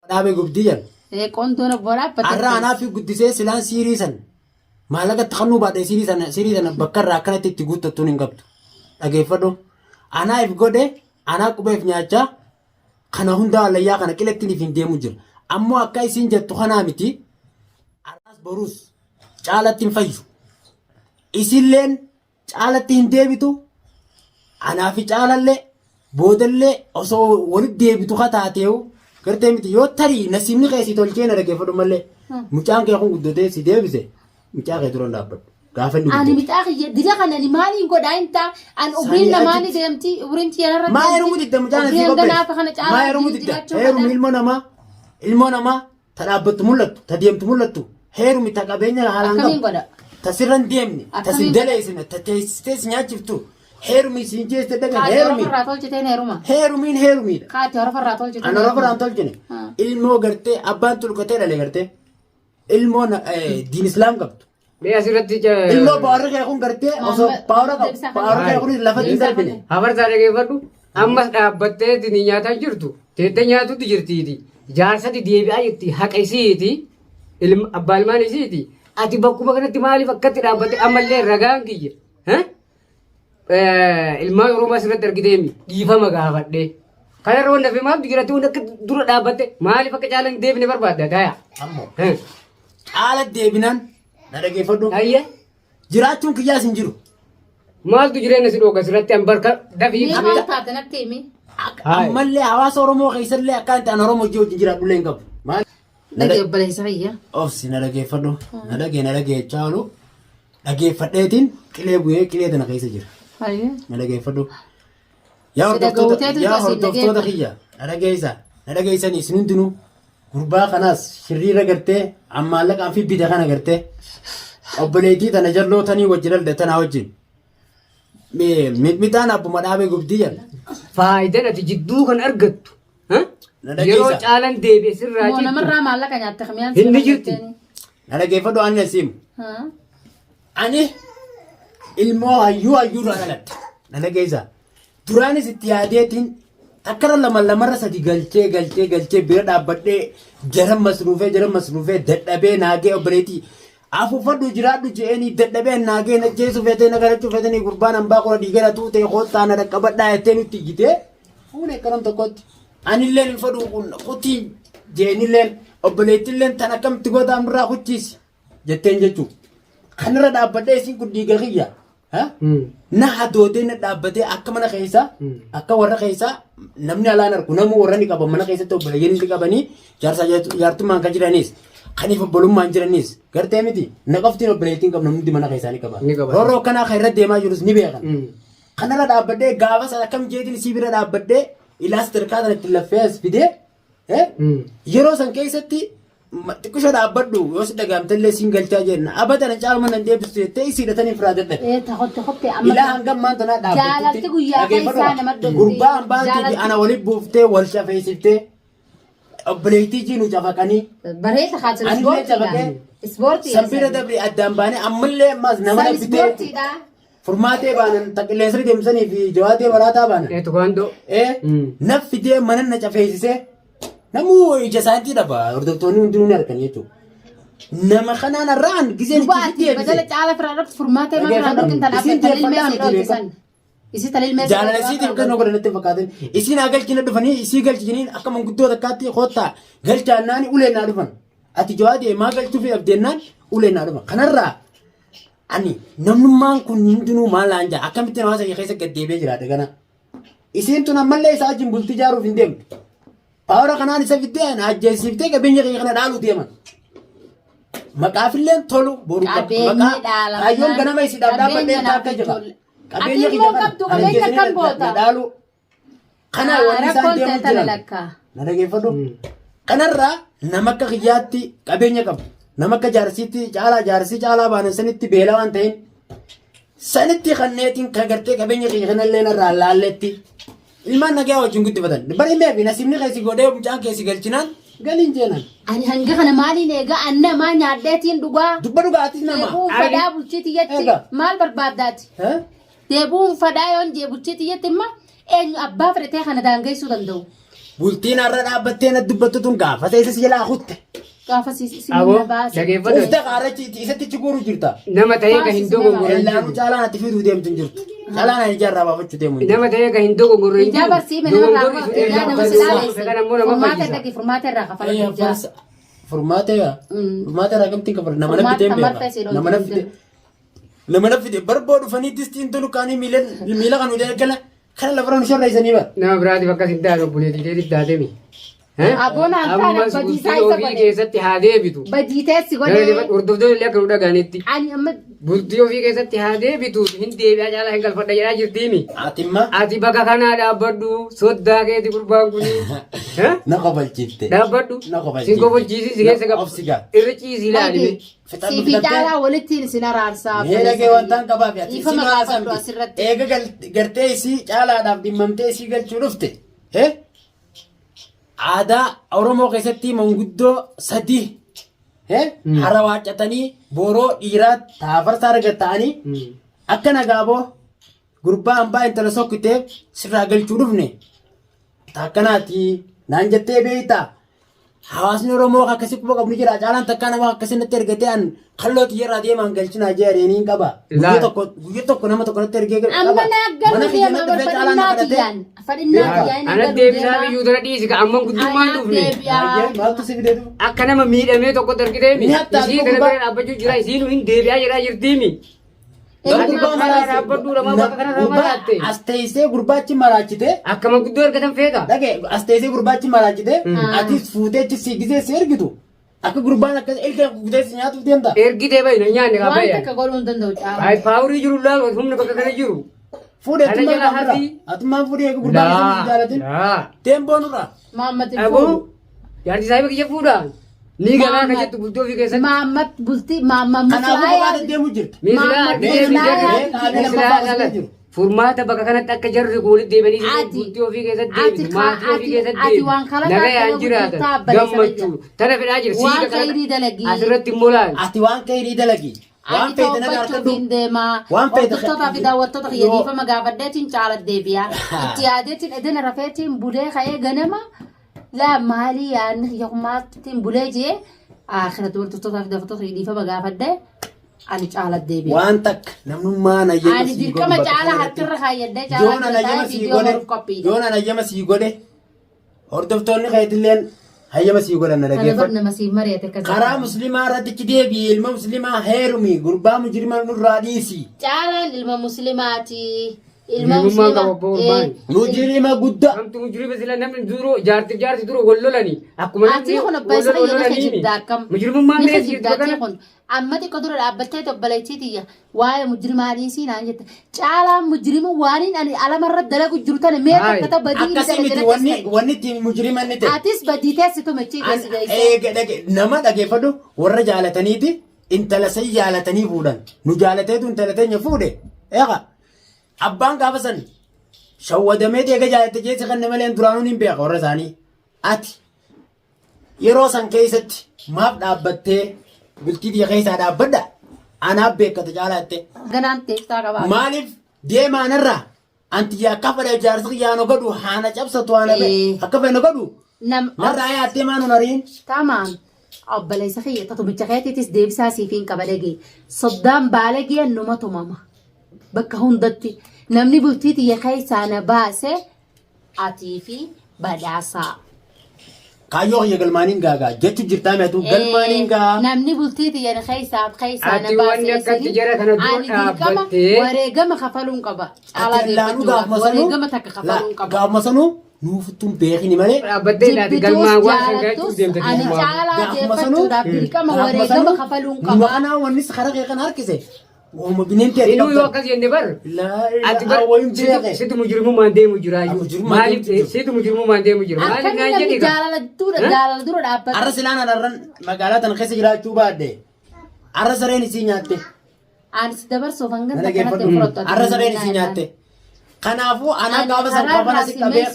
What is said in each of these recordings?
dhaabee gubdiyyan. Qontoon boraa patee. Arraa anaa fi guddisee silaan siiriisan maallaqatti kannuu baadhee siiriisan bakka irraa akkanatti itti guuttattuun hin qabdu. Dhageeffadhu. Anaaf godhe anaa qubeef nyaachaa kana hundaa allayyaa kana qilettiniif hin deemu jira. Ammoo akka isiin jettu kanaa miti. Arraas boruus caalatti hin fayyu. Isilleen caalatti hin deebitu. Anaa fi caalallee boodallee osoo walitti deebitu kataateewu gartee miti yoo tarii nasiibni keessi tolchee na dhageeffadhu malee mucaan kee kun guddatee si deebise mucaa kee turan dhaabbadhu. Gaafa inni ani mucaa kee dira kana ni maaliin godhaa inta an ubriin namaani deemti ubriin tiyaarra maa yeroo mudidda mucaan asii qophee maa yeroo mudidda heerumi ilmoo namaa ta dhaabbattu mul'attu ta deemtu mul'attu heerumi ta qabeenya haalaan qabu ta sirran deemne ta si daleessine ta teessitee si nyaachiftu. Heerumi siin jeeste dhagaa heerumi. Heerumiin heerumiidha. Kaati horofarraa tolchite. Ana horofarraa tolchine. Ilmoo gartee abbaan tulkatee dhale gartee ilmoo diin islaam qabdu. Mee asirratti ilmoo baawwarri kee kun gartee osoo baawwarri kee kun lafa hin darbine. Habarsaa dhageeffadhu ammas dhaabbattee ni nyaataa jirtu teettee nyaatutti jirtiiti jaarsatti deebi'aa jirti haqa isiiti abbaa ilmaan isiiti ati bakkuma kanatti maaliif akkatti dhaabbatte ammallee ragaan kiyya. Ilmaan Oromoo asirratti argiteemi dhiifama gaafadhee kana irra wanta fi maaltu jiraatti wanta akka dura dhaabbatte maaliif akka caalaan deebine barbaadda daaya. Caala deebinaan na dhageeffadhu. Jiraachuun kiyyaas hin jiru. Maaltu jireenya si dhooga asirratti barka dafii. Maal taate natti himi. Ammallee hawaasa Oromoo keessallee akkaan ta'an Oromoo wajjin jiraadhullee hin qabu. Dhageeffaleessa fayyaa. Obsi na dhageeffadhu. Na dhagee caalu dhageeffadheetiin qilee bu'ee qilee tana keessa jira. Na dhageeffadhu. Yaa hordoftoota kiyya na dhageessanii isin hundinuu gurbaa kanaas shirriira gartee maallaqaan fi bita kana gartee obboleettii tana jallootanii wajjin dhalde tanaa wajjin midhaan abbuma dhaabee gubdiyyan. Faayidaan ati jidduu kan argattu yeroo caalan deebi'e sirraa jirtu. Namarraa maallaqa nyaatte kamiyaan hindi jirti. Na dhageeffadhu ani asiimu. Ani ilmoo hayyuurraa dhaladhe na dhageessa. Duraanis itti yaadeetiin akkara lamarra sadi galchee bira dhaabbadhee jaran masruufee dadhabee naagee obboleettii afuufadhu jiraadhu je'anii dadhabee naagee najjeessu feetee nagarachuu feetanii gurbaan hambaa qora dhiigara tuutee koottaa na dhaqqabadhaa jettee nutti iyyitee fuune akkanam tokkotti anilleen hin fadhu kutii je'enilleen obboleettiilleen tan akkamitti gootaan birraa kuchiisi jetteen jechuudha. Kanarra dhaabbadhee isin kun dhiiga kiyya. Na hadootee na dhaabbatee akka mana keessaa akka warra keessaa namni alaan argu namuu warra ni qaban mana keessatti obboleeyyan ni qabanii jaartummaan kan jiranis kaniif obbolummaan jiranis gartee miti na qoftiin obboleettiin qabna hundi mana keessaa ni qaban. Roorroo akkanaa kan irra deemaa jirus ni beekan. Kanarra dhaabbadhee gaafas akkam jeetiin isii bira dhaabbadhee ilaas tirkaa sana itti laffee as fidee yeroo san keessatti xiqqisho dhaabbadhu yoo si dhagaamtallee siin galchaa jenna abadan caaluma nan deebistu jettee isii hidhatanii firaa dadhabe. Ilaa hangam maanta naa dhaabbattutti gurbaa hambaatii ana waliin buuftee wal shafeessiftee obboleettii jiinu cafaqanii. Bareeda haasa'u ispoortii. Sanbira dabri addaan baanee ammallee ammas nama dhabbitee furmaatee baanan taqilleensri deemsanii fi jawaatee baraataa baanan. Naffidee mana na cafeessisee. Namuu ija isaaniitii dhaba hordoftoonni hundinuu ni argan jechuudha. Nama kanaan irraan giseen itti deebise. Badala caala firaarratti furmaatee makaraan dhugin tan afaan talilmee si dhooffisan. Isi talilmee si jaalala isiitiif kan godhan natti fakkaatan. Isiin haa galchina dhufanii isii galchiniin akka manguddoota akkaatti koottaa galchaannaan uleen naa dhufan. Ati jawaatee maa galchuu fi abdeennaan uleen naa dhufan. Kanarraa ani namnummaan kun hundinuu maal laan jaa akkamittiin hawaasa keessa gaddeebee jiraata kana. Isiin tun ammallee isaa wajjin bultii ijaaruuf hin deemtu. Paawara kanaan isa fiddee ajjeesiftee qabeenya kee kana dhaaluu deeman. Maqaafilleen tolu boru kaayyoon ganama isi dhaabbadhee akka jira. Qabeenya kee kana dhaalu. Kana wanni isaan deemu jiran. Na dhageeffadhu. Kanarraa nama akka kiyyaatti qabeenya qabu. Nama akka jaarsii caalaa baanan sanitti beela waan ta'in. Sanitti kanneetiin kagartee qabeenya kee kanallee narraa laalletti. Ilmaan nagaa wajjin guddifatan. Bari meefi nasiibni keessi godhee mucaan keessi galchinaan galiin jeenan. Ani hanga kana maaliin eegaa anna maa nyaadheetiin dhugaa. Dubba dhugaatis nama. Deebuun fadaa bulchiiti jetti maal barbaaddaati. Deebuun fadaa yoon jee bulchiiti jetti imma eenyu abbaa fedhatee kana daangeessuu danda'u. bultiin har'a dhaabbattee na dubbattu tun gaafa ta'e isa jalaa kutte. Gaafa Aboo si baase. dhageeffadhu. Ufta qaarachi isatti chiguru jirta. Nama ta'ee kan hin dogongorre hin Ellaanu jiru. caalaan ati fiduu deemtu hin jirtu. Caalaan ani ijaarraa baafachuu deemu hin jirtu. Nama ta'ee kan hin dogongorre hin Ijaa jiru. barsiime nama Dogongorri raafaa. sun Ijaa nama eenyu silaalesse. kan ammoo nama Furmaata fayyisa. dhaqi furmaata irraa kafala ijaa. Furmaata yaa. Furmaata irraa gamtiin kafala. Nama na Furmaata fidee kan beeka. barteesse yoo Nama na hojjetu fidee. Nama na fidee barboo dhufanii distiin tolu kaanii miila kan hojii eegala kana lafa nu shorreessanii bara. Nama biraatiif akkas hin taane obboleettii keetiif taatemi. Aboon aan taane Ammas badiisaa bultii isa ofii godhe. keessatti haa deebitu. Baditeessi godhe. Hordoftoonni illee akka nu dhagaanitti. Ani amma Bultii ofii keessatti haa deebitu. Hin deebi'aa caalaa hin galfadha jedhaa jirtiimi. Ati immoo Ati bakka kanaa dhaabbadhu soddaa keeti gurbaan kuni. na qobalchiifte. Dhaabbadhu. Na qobalchiifte. Si qobalchiisi si keessa Of sigaa. irra ciisi ilaalime. siifi caalaa walittiin isin araarsaa. Meedhagee wantaan qabaaf ati Dhiifama si gaafadhu maasamti. asirratti. Eega gartee isii caalaadhaaf dhimmamtee isii galchuu dhufte. Aadaa Oromoo keessatti manguddoo sadii hara waacatanii booroo dhiiraa taafarsaa argatanii akka nagaaboo gurbaa hambaa intala sokkitee sirraa galchuu dhufne. Takkanaati naan jettee beektaa. Hawaasni Oromoo akkasii quba qabnu jira. Caalaan takkaa nama akkasitti ergatee an kallooti irraa deemaan galchinaa jeereeniin qaba. Guyyaa tokko nama tokko natti ergee qaba. Amma naaggalu deema fadhinnaatiyaan. Fadhinnaatiyaan. Ana deebisaa biyyuu tana dhiisi ka amman guddummaan dhufne. Maaltu si fidee dhufu? Akka nama miidhamee tokkotti argiteemi. Ni hattaa Isii duuba. kana bira dhaabbachuu jira. Isiin hin deebi'aa jedhaa jirtiimi. As teessee gurbaachi maraachite. Akkama guddoo argatan feeta. Dhagee as teessee gurbaachi maraachite. Atis fuutee si gisee si ergitu. Akka gurbaan akkas ilka gudee si nyaatuuf deemta. Ergitee bayi na nyaanne kaa Waan bayya. takka godhuu hin danda'u caalaa. Baay'ee paawurii jiru laal humna bakka kana jiru. Fuudhee Kana atummaan jala fuudhaa. hati. Atummaan fuudhee eega gurbaan isa hin jaalatin. Teemboon irraa. Maammatti Aboo fuudhu. yaaddi isaa kiyya fuudhaa. Ni galaa ka jettu bultii ofii keessatti. Maammat bultii maamma Kanaafuu kophaatti deemu jirti. Furmaata bakka kanatti akka jarri goolitti deebi'anii bultii ofii keessatti deebitu. Maatii ofii keessatti deebitu. Nagayaan jiraatan. Gammachuu. Tana fedhaa jira. Waan khayrii dalagii. Asirratti immoo laal. Ati waan ka'ii dalagi. Waan feete naga harkadhu. deemaa. Waan feete Hordoftoota fi daawwattoota fayyadiifama gaafadheetiin caala deebi'a. Itti yaadeetiin edena rafeetiin bulee ka'ee ganama. Laa maalii yaadni hiyyummaattiin bulee jee. Akhiratu hordoftoota fi daawwattoota fayyadiifama gaafadhee. Ani caala deebi'a. Waan takka namnummaa nayyama Ani sii dirqama godhe caala bakka harkirra kaayyadhee Joona caala nayyama ta'ee sii viidiyoo godhe. baruuf qophiidha. Joona nayyama sii godhe. Hordoftoonni keetilleen hayyama sii godhan na Kana dhageeffadhu. nama sii mari'ate akkasii. Karaa musliimaa irratti deebi'i ilma musliimaa heerumi gurbaa mujrimaa nurraa dhiisi. Caalaan ilma muslimaati. Ilmummaa qaba abbaa ulfaani. Mujrima guddaa. Namtu mujrima sila namni duroo jaarti duroo wal lolanii. Akkuma Ati kun abbaa isa fayyada jibdaa akkam. Mujrimummaan Ni ta'e jirtu jibdaa kana. kun amma xiqqoo dura dhaabbattee tobbaleettiitiyya waa'ee mujrimaa dhiisii naan jette. Caalaan mujrima waaniin ani alamarra dalagu jiru tana mee Hayi. akka ta'u badii Akkasii miti wanni ittiin mujrima inni ta'e. Atis badii teessitu machii keessi geesse. Nama dhageeffadhu warra jaalataniiti intala san jaalatanii fuudhan. Nu jaalateetu intala teenya fuudhe. Eeqa abbaan gaafa san shawwadamee eega jaalatte jeessa kan malee duraanuu hin beeka warra isaanii. Ati yeroo san keessatti maaf dhaabbattee bultii biyya keessaa dhaabbadha. Anaaf beekata jaalatte. Ganaan teessaa qabaa. Maaliif deemaanarraa anti akka fedhe jaarsa yaano godhu haana cabsatu haana akka fedhe godhu narraa yaattee maan hunariin. Tamaan obboleessa fayyadatu micha keetiitis deebisaa siifiin qabalegee soddaan baalagee numa tumama bakka hundatti namni bultii xiyya keessaa na baase atii fi badhaasaa. Kaayyoo kiyya galmaaniin gaagaa jechu jirtaa meetu galmaaniin gaa. Namni bultii xiyya keessaa na Ati wanni akkatti jara kana dura dhaabbattee. wareegama kafaluun qaba. Caalaa Laanuu beekachuudha. gaafuma sanuu Wareegama takka kafaluun qaba. gaafuma sanuu nuufuttuun beekini malee. Dhaabbattee laati galmaan waan kan gaachuu Jaalattus deemte ani deemaa. caalaa Gaafuma sanuu beekachuudhaaf dirqama wareegama kafaluun qaba. Maqanaa wanni karaa kee kan harkise. Ooma bineentii adii Inuu yoo akkas jenne bar. Ati bar situ mujrimummaan deemu jira. Maaliif situ mujrimummaan deemu jira. Maaliif Akkanni naan namni jedhe jaalala dura dhaabbata. Arra silaan anarran magaalaa tana keessa jiraachuu baadde. Arra sareen isii nyaatte. Anis dabarsuuf hanga Mana kanatti geeffadhu. fudhatu. Arra sareen isii nyaatte. Kanaafuu anaa gaafa san kafana si qabee.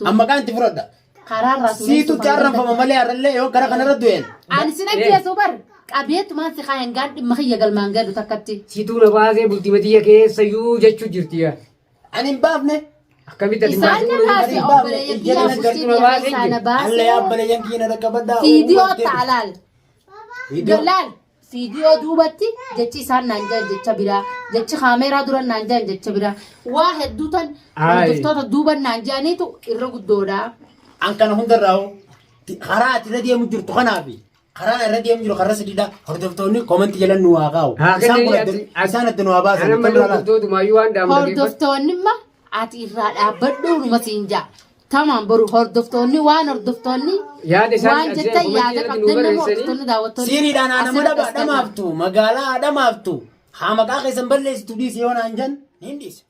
Amma kaan itti fudhadha. Karaarraa Siitu arranfama malee arrallee yoo gara kanarra du'een. Ani si dhaggeessu bar qabeettumaan si kaayan gaan dhimma kiyya galmaan gadu takkatti. situu na baasee bultii matiyya keessa yuu jechuu jirti yaa. Ani hin baafne. Akkamitti ati Isaan baasii na godhuu baase dandeenya? obboleeyyan Ijjala kiyyaa nagarte bultii baase biyya sana Alla yaa baase. baleeyyan kiyya na dhaqqabadhaa. Fiidiyoo taalaal. Fiidiyoo. Laal fiidiyoo duubatti jechi isaan naan jedhan jecha biraa jechi kaameeraa dura naan jedhan jecha biraa waa hedduu tan hordoftoota duuban naan jedhaniitu irra guddoodha. An kana hundarraa karaa ati irra deemu jirtu kanaafi karaan irra deemu jiru karra sadiidha hordoftoonni koomantii jalan nu haa kaa'u. Isaan adda nu haa baasan. Ana malee hordoftootuma waan daamna Hordoftoonni imma ati irraa dhaabbadhuu numa siin jaa. Tamaan boru hordoftoonni waan hordoftoonni yaada isaan waan jettan yaada qabdan nama hordoftoonni daawwattoonni. Siiriidhaan nama dhamaaftu magaalaa dhamaaftu haa maqaa keessan balleessitu dhiisee yoo naan jan hin dhiise.